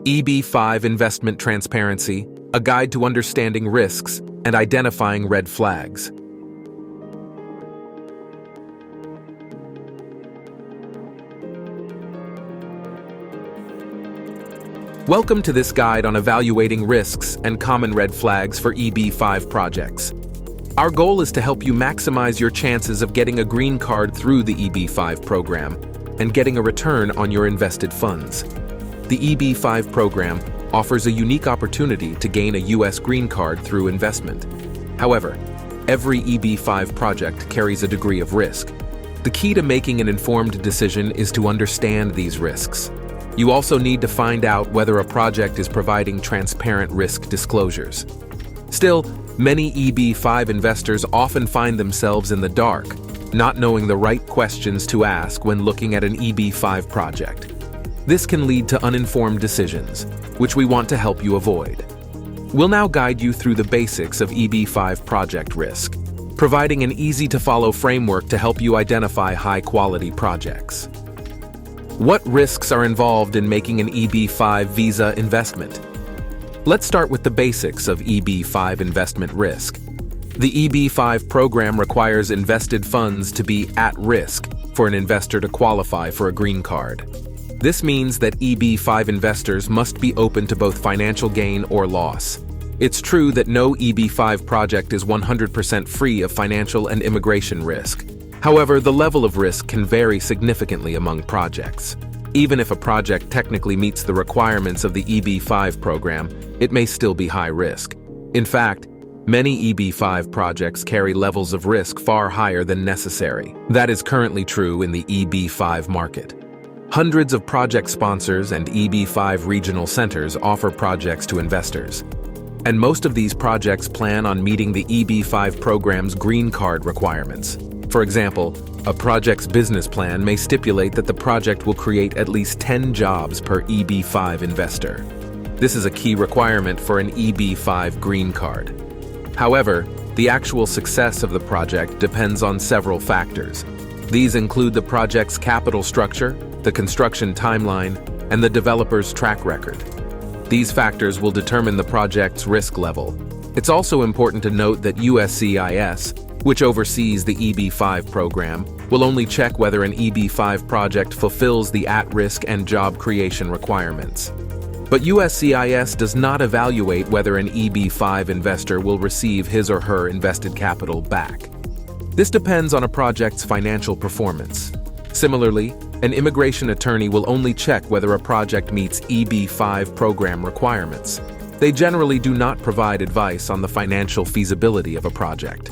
EB5 Investment Transparency, a guide to understanding risks and identifying red flags. Welcome to this guide on evaluating risks and common red flags for EB5 projects. Our goal is to help you maximize your chances of getting a green card through the EB5 program and getting a return on your invested funds. The EB5 program offers a unique opportunity to gain a U.S. green card through investment. However, every EB5 project carries a degree of risk. The key to making an informed decision is to understand these risks. You also need to find out whether a project is providing transparent risk disclosures. Still, many EB5 investors often find themselves in the dark, not knowing the right questions to ask when looking at an EB5 project. This can lead to uninformed decisions, which we want to help you avoid. We'll now guide you through the basics of EB5 project risk, providing an easy-to-follow framework to help you identify high-quality projects. What risks are involved in making an EB5 visa investment? Let's start with the basics of EB5 investment risk. The EB5 program requires invested funds to be at risk for an investor to qualify for a green card. This means that EB5 investors must be open to both financial gain or loss. It's true that no EB5 project is 100% free of financial and immigration risk. However, the level of risk can vary significantly among projects. Even if a project technically meets the requirements of the EB5 program, it may still be high risk. In fact, many EB5 projects carry levels of risk far higher than necessary. That is currently true in the EB5 market. Hundreds of project sponsors and EB5 regional centers offer projects to investors. And most of these projects plan on meeting the EB5 program's green card requirements. For example, a project's business plan may stipulate that the project will create at least 10 jobs per EB5 investor. This is a key requirement for an EB5 green card. However, the actual success of the project depends on several factors. These include the project's capital structure, the construction timeline, and the developer's track record. These factors will determine the project's risk level. It's also important to note that USCIS, which oversees the EB5 program, will only check whether an EB5 project fulfills the at-risk and job creation requirements. But USCIS does not evaluate whether an EB5 investor will receive his or her invested capital back. This depends on a project's financial performance. Similarly, an immigration attorney will only check whether a project meets EB5 program requirements. They generally do not provide advice on the financial feasibility of a project.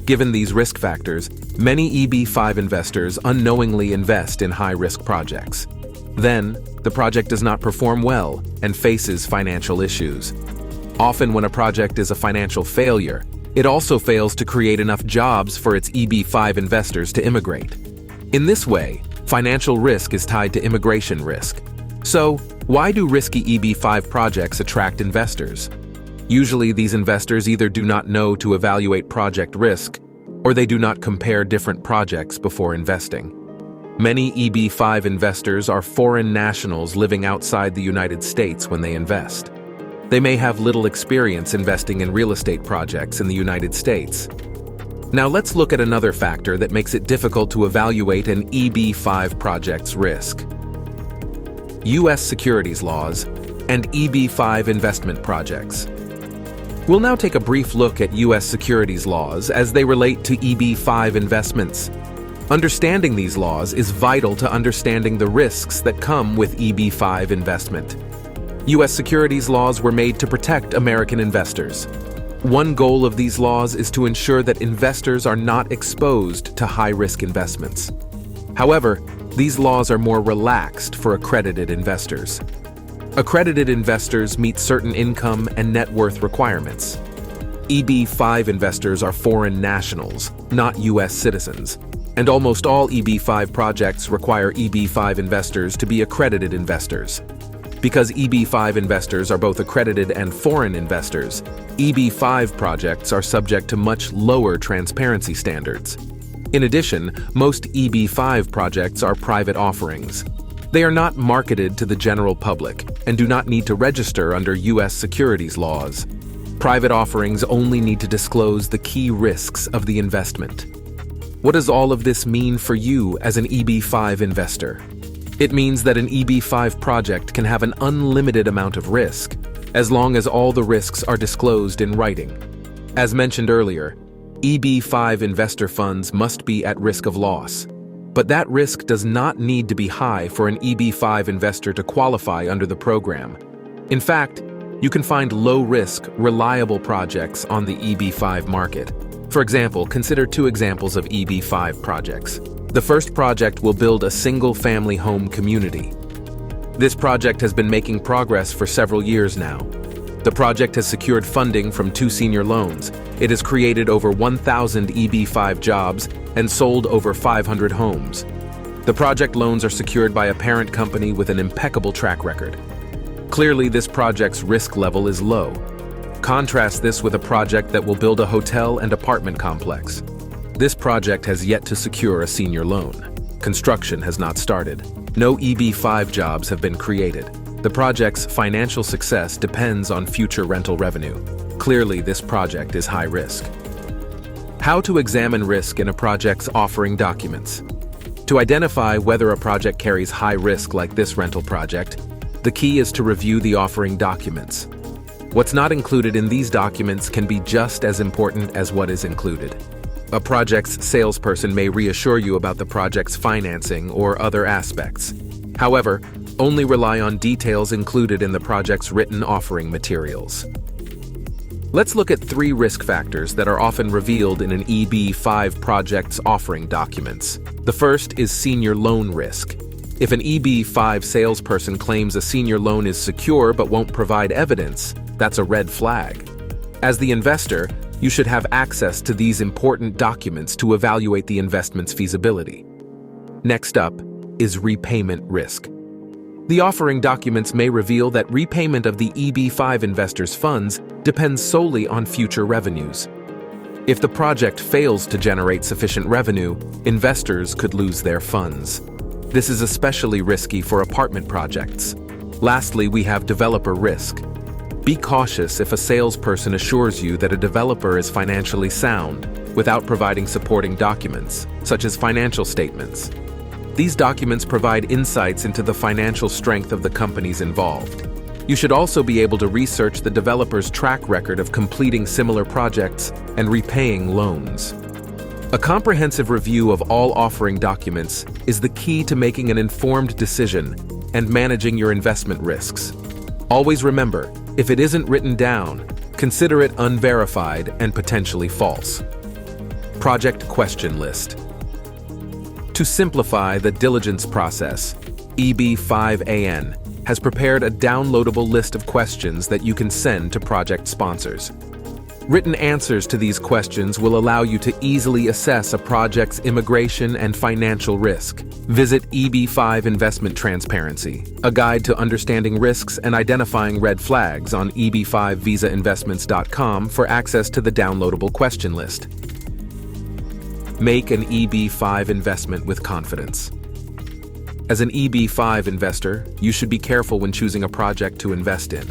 Given these risk factors, many EB5 investors unknowingly invest in high-risk projects. Then, the project does not perform well and faces financial issues. Often when a project is a financial failure, it also fails to create enough jobs for its EB5 investors to immigrate. In this way, financial risk is tied to immigration risk. So, why do risky EB5 projects attract investors? Usually, these investors either do not know to evaluate project risk, or they do not compare different projects before investing. Many EB5 investors are foreign nationals living outside the United States when they invest. They may have little experience investing in real estate projects in the United States. Now let's look at another factor that makes it difficult to evaluate an EB5 project's risk. U.S. securities laws and EB5 investment projects. We'll now take a brief look at U.S. securities laws as they relate to EB5 investments. Understanding these laws is vital to understanding the risks that come with EB5 investment. U.S. securities laws were made to protect American investors. One goal of these laws is to ensure that investors are not exposed to high-risk investments. However, these laws are more relaxed for accredited investors. Accredited investors meet certain income and net worth requirements. EB5 investors are foreign nationals, not U.S. citizens, and almost all EB5 projects require EB5 investors to be accredited investors. Because EB5 investors are both accredited and foreign investors, EB5 projects are subject to much lower transparency standards. In addition, most EB5 projects are private offerings. They are not marketed to the general public and do not need to register under U.S. securities laws. Private offerings only need to disclose the key risks of the investment. What does all of this mean for you as an EB5 investor? It means that an EB5 project can have an unlimited amount of risk, as long as all the risks are disclosed in writing. As mentioned earlier, EB5 investor funds must be at risk of loss. But that risk does not need to be high for an EB5 investor to qualify under the program. In fact, you can find low-risk, reliable projects on the EB5 market. For example, consider two examples of EB5 projects. The first project will build a single-family home community. This project has been making progress for several years now. The project has secured funding from 2 senior loans. It has created over 1,000 EB5 jobs and sold over 500 homes. The project loans are secured by a parent company with an impeccable track record. Clearly, this project's risk level is low. Contrast this with a project that will build a hotel and apartment complex. This project has yet to secure a senior loan. Construction has not started. No EB5 jobs have been created. The project's financial success depends on future rental revenue. Clearly, this project is high risk. How to examine risk in a project's offering documents. To identify whether a project carries high risk like this rental project, the key is to review the offering documents. What's not included in these documents can be just as important as what is included. A project's salesperson may reassure you about the project's financing or other aspects. However, only rely on details included in the project's written offering materials. Let's look at 3 risk factors that are often revealed in an EB5 project's offering documents. The first is senior loan risk. If an EB5 salesperson claims a senior loan is secure but won't provide evidence, that's a red flag. As the investor, you should have access to these important documents to evaluate the investment's feasibility. Next up is repayment risk. The offering documents may reveal that repayment of the EB5 investor's funds depends solely on future revenues. If the project fails to generate sufficient revenue, investors could lose their funds. This is especially risky for apartment projects. Lastly, we have developer risk. Be cautious if a salesperson assures you that a developer is financially sound without providing supporting documents, such as financial statements. These documents provide insights into the financial strength of the companies involved. You should also be able to research the developer's track record of completing similar projects and repaying loans. A comprehensive review of all offering documents is the key to making an informed decision and managing your investment risks. Always remember, if it isn't written down, consider it unverified and potentially false. Project question list. To simplify the diligence process, EB5AN has prepared a downloadable list of questions that you can send to project sponsors. Written answers to these questions will allow you to easily assess a project's immigration and financial risk. Visit EB5 Investment Transparency, a guide to understanding risks and identifying red flags on eb5visainvestments.com for access to the downloadable question list. Make an EB5 investment with confidence. As an EB5 investor, you should be careful when choosing a project to invest in.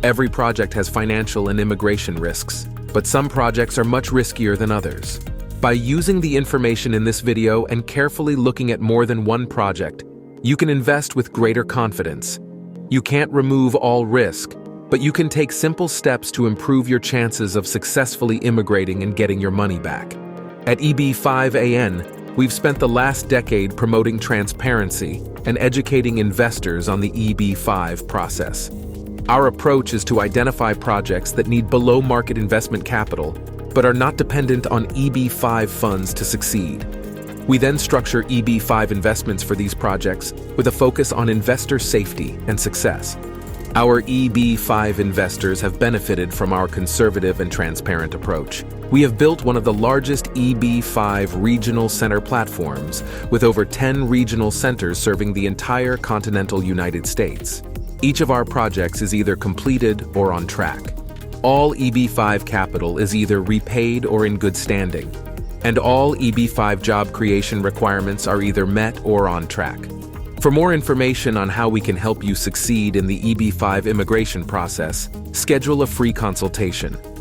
Every project has financial and immigration risks, but some projects are much riskier than others. By using the information in this video and carefully looking at more than one project, you can invest with greater confidence. You can't remove all risk, but you can take simple steps to improve your chances of successfully immigrating and getting your money back. At EB5AN, we've spent the last decade promoting transparency and educating investors on the EB5 process. Our approach is to identify projects that need below-market investment capital, but are not dependent on EB5 funds to succeed. We then structure EB5 investments for these projects with a focus on investor safety and success. Our EB5 investors have benefited from our conservative and transparent approach. We have built one of the largest EB5 regional center platforms, with over 10 regional centers serving the entire continental United States. Each of our projects is either completed or on track. All EB5 capital is either repaid or in good standing, and all EB5 job creation requirements are either met or on track. For more information on how we can help you succeed in the EB-5 immigration process, schedule a free consultation.